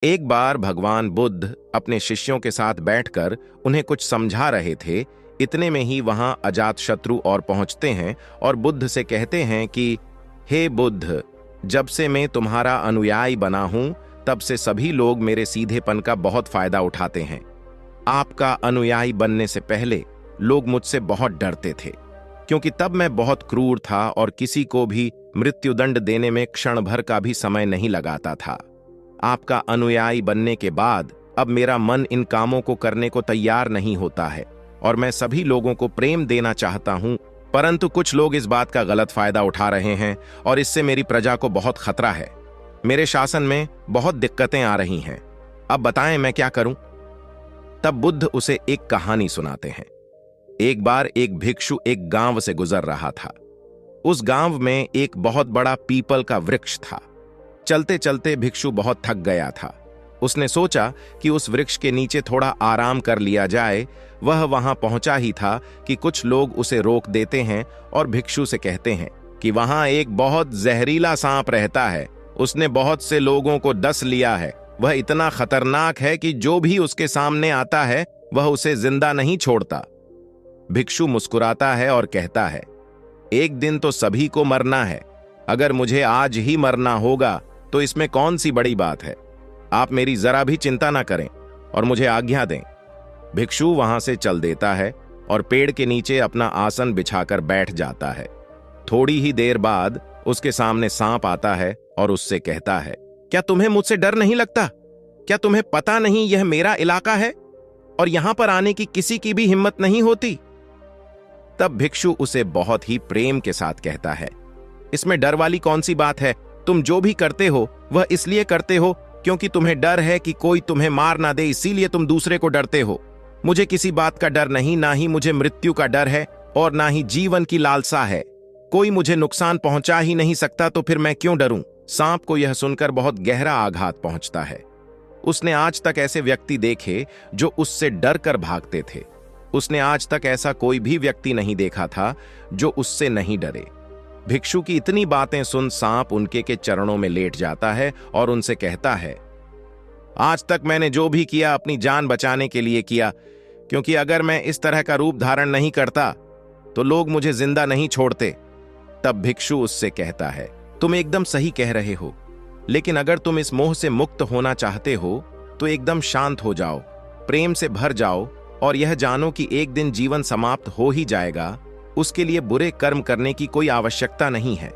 एक बार भगवान बुद्ध अपने शिष्यों के साथ बैठकर उन्हें कुछ समझा रहे थे। इतने में ही वहां अजातशत्रु और पहुंचते हैं और बुद्ध से कहते हैं कि हे बुद्ध, जब से मैं तुम्हारा अनुयायी बना हूं तब से सभी लोग मेरे सीधेपन का बहुत फायदा उठाते हैं। आपका अनुयायी बनने से पहले लोग मुझसे बहुत डरते थे, क्योंकि तब मैं बहुत क्रूर था और किसी को भी मृत्युदंड देने में क्षण भर का भी समय नहीं लगाता था। आपका अनुयायी बनने के बाद अब मेरा मन इन कामों को करने को तैयार नहीं होता है और मैं सभी लोगों को प्रेम देना चाहता हूं, परंतु कुछ लोग इस बात का गलत फायदा उठा रहे हैं और इससे मेरी प्रजा को बहुत खतरा है। मेरे शासन में बहुत दिक्कतें आ रही हैं। अब बताएं मैं क्या करूं? तब बुद्ध उसे एक कहानी सुनाते हैं। एक बार एक भिक्षु एक गांव से गुजर रहा था। उस गांव में एक बहुत बड़ा पीपल का वृक्ष था। चलते चलते भिक्षु बहुत थक गया था। उसने सोचा कि उस वृक्ष के नीचे थोड़ा आराम कर लिया जाए। वह वहां पहुंचा ही था कि कुछ लोग उसे रोक देते हैं और भिक्षु से कहते हैं कि वहां एक बहुत जहरीला सांप रहता है। उसने बहुत से लोगों को डस लिया है। वह इतना खतरनाक है कि जो भी उसके सामने आता है वह उसे जिंदा नहीं छोड़ता। भिक्षु मुस्कुराता है और कहता है, एक दिन तो सभी को मरना है। अगर मुझे आज ही मरना होगा तो इसमें कौन सी बड़ी बात है। आप मेरी जरा भी चिंता ना करें और मुझे आज्ञा दें। भिक्षु वहां से चल देता है और पेड़ के नीचे अपना आसन बिछाकर बैठ जाता है। थोड़ी ही देर बाद उसके सामने सांप आता है और उससे कहता है, क्या तुम्हें मुझसे डर नहीं लगता? क्या तुम्हें पता नहीं यह मेरा इलाका है और यहां पर आने की किसी की भी हिम्मत नहीं होती? तब भिक्षु उसे बहुत ही प्रेम के साथ कहता है, इसमें डर वाली कौन सी बात है? तुम जो भी करते हो वह इसलिए करते हो क्योंकि तुम्हें डर है कि कोई तुम्हें मार ना दे, इसीलिए तुम दूसरे को डरते हो। मुझे किसी बात का डर नहीं, ना ही मुझे मृत्यु का डर है और ना ही जीवन की लालसा है। कोई मुझे नुकसान पहुंचा ही नहीं सकता तो फिर मैं क्यों डरूं? सांप को यह सुनकर बहुत गहरा आघात पहुंचता है। उसने आज तक ऐसे व्यक्ति देखे जो उससे डर कर भागते थे। उसने आज तक ऐसा कोई भी व्यक्ति नहीं देखा था जो उससे नहीं डरे। भिक्षु की इतनी बातें सुन सांप उनके के चरणों में लेट जाता है और उनसे कहता है, आज तक मैंने जो भी किया अपनी जान बचाने के लिए किया, क्योंकि अगर मैं इस तरह का रूप धारण नहीं करता तो लोग मुझे जिंदा नहीं छोड़ते। तब भिक्षु उससे कहता है, तुम एकदम सही कह रहे हो, लेकिन अगर तुम इस मोह से मुक्त होना चाहते हो तो एकदम शांत हो जाओ, प्रेम से भर जाओ और यह जानो कि एक दिन जीवन समाप्त हो ही जाएगा। उसके लिए बुरे कर्म करने की कोई आवश्यकता नहीं है।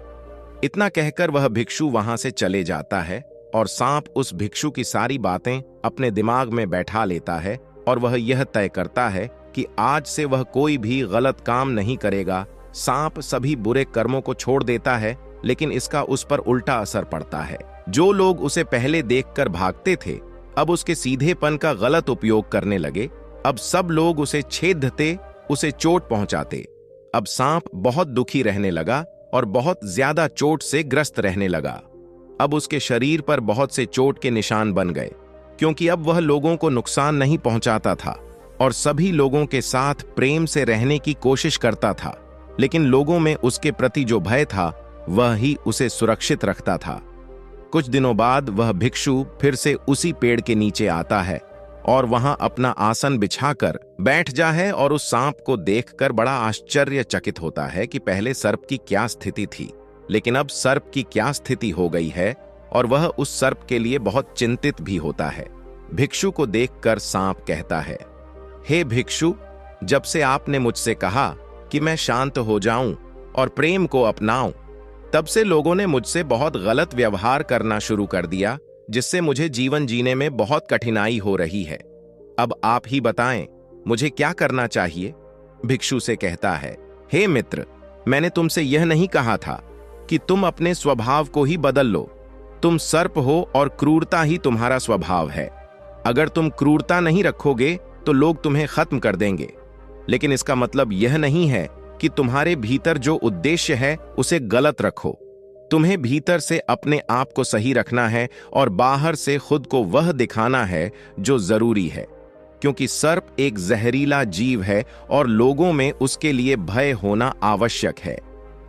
इतना कहकर वह भिक्षु वहां से चले जाता है और सांप उस भिक्षु की सारी बातें अपने दिमाग में बैठा लेता है और वह यह तय करता है कि आज से वह कोई भी गलत काम नहीं करेगा। सांप सभी बुरे कर्मों को छोड़ देता है, लेकिन इसका उस पर उल्टा असर पड़ता है। जो लोग उसे पहले देखकर भागते थे अब उसके सीधेपन का गलत उपयोग करने लगे। अब सब लोग उसे छेदते, उसे चोट पहुंचाते। अब सांप बहुत दुखी रहने लगा और बहुत ज्यादा चोट से ग्रस्त रहने लगा। अब उसके शरीर पर बहुत से चोट के निशान बन गए, क्योंकि अब वह लोगों को नुकसान नहीं पहुंचाता था और सभी लोगों के साथ प्रेम से रहने की कोशिश करता था। लेकिन लोगों में उसके प्रति जो भय था वह ही उसे सुरक्षित रखता था। कुछ दिनों बाद वह भिक्षु फिर से उसी पेड़ के नीचे आता है और वहां अपना आसन बिछाकर बैठ जा है और उस सांप को देखकर बड़ा आश्चर्यचकित होता है कि पहले सर्प की क्या स्थिति थी, लेकिन अब सर्प की क्या स्थिति हो गई है और वह उस सर्प के लिए बहुत चिंतित भी होता है। भिक्षु को देखकर सांप कहता है, हे भिक्षु, जब से आपने मुझसे कहा कि मैं शांत हो जाऊं और प्रेम को अपनाऊं, तब से लोगों ने मुझसे बहुत गलत व्यवहार करना शुरू कर दिया, जिससे मुझे जीवन जीने में बहुत कठिनाई हो रही है। अब आप ही बताएं, मुझे क्या करना चाहिए? भिक्षु से कहता है, हे मित्र, मैंने तुमसे यह नहीं कहा था कि तुम अपने स्वभाव को ही बदल लो। तुम सर्प हो और क्रूरता ही तुम्हारा स्वभाव है। अगर तुम क्रूरता नहीं रखोगे तो लोग तुम्हें खत्म कर देंगे, लेकिन इसका मतलब यह नहीं है कि तुम्हारे भीतर जो उद्देश्य है उसे गलत रखो। तुम्हें भीतर से अपने आप को सही रखना है और बाहर से खुद को वह दिखाना है जो जरूरी है, क्योंकि सर्प एक जहरीला जीव है और लोगों में उसके लिए भय होना आवश्यक है।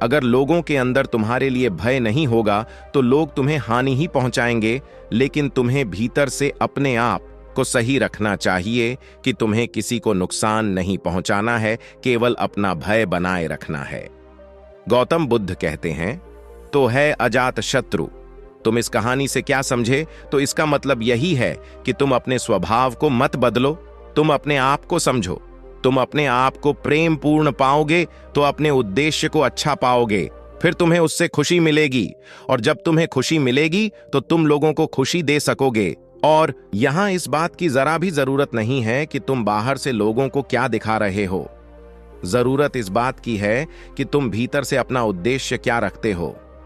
अगर लोगों के अंदर तुम्हारे लिए भय नहीं होगा तो लोग तुम्हें हानि ही पहुंचाएंगे, लेकिन तुम्हें भीतर से अपने आप को सही रखना चाहिए कि तुम्हें किसी को नुकसान नहीं पहुंचाना है, केवल अपना भय बनाए रखना है। गौतम बुद्ध कहते हैं, तो है अजात शत्रु। तुम इस कहानी से क्या समझे? तो इसका मतलब यही है कि तुम अपने स्वभाव को मत बदलो, तुम अपने आप को समझो। तुम अपने आप को प्रेम पूर्ण पाओगे तो अपने उद्देश्य को अच्छा पाओगे, फिर तुम्हें उससे खुशी मिलेगी, और जब तुम्हें खुशी मिलेगी तो तुम लोगों को खुशी दे सकोगे। और यहां इस बात की जरा भी जरूरत नहीं है कि तुम बाहर से लोगों को क्या दिखा रहे हो। जरूरत इस बात की है कि तुम भीतर से अपना उद्देश्य क्या रखते हो।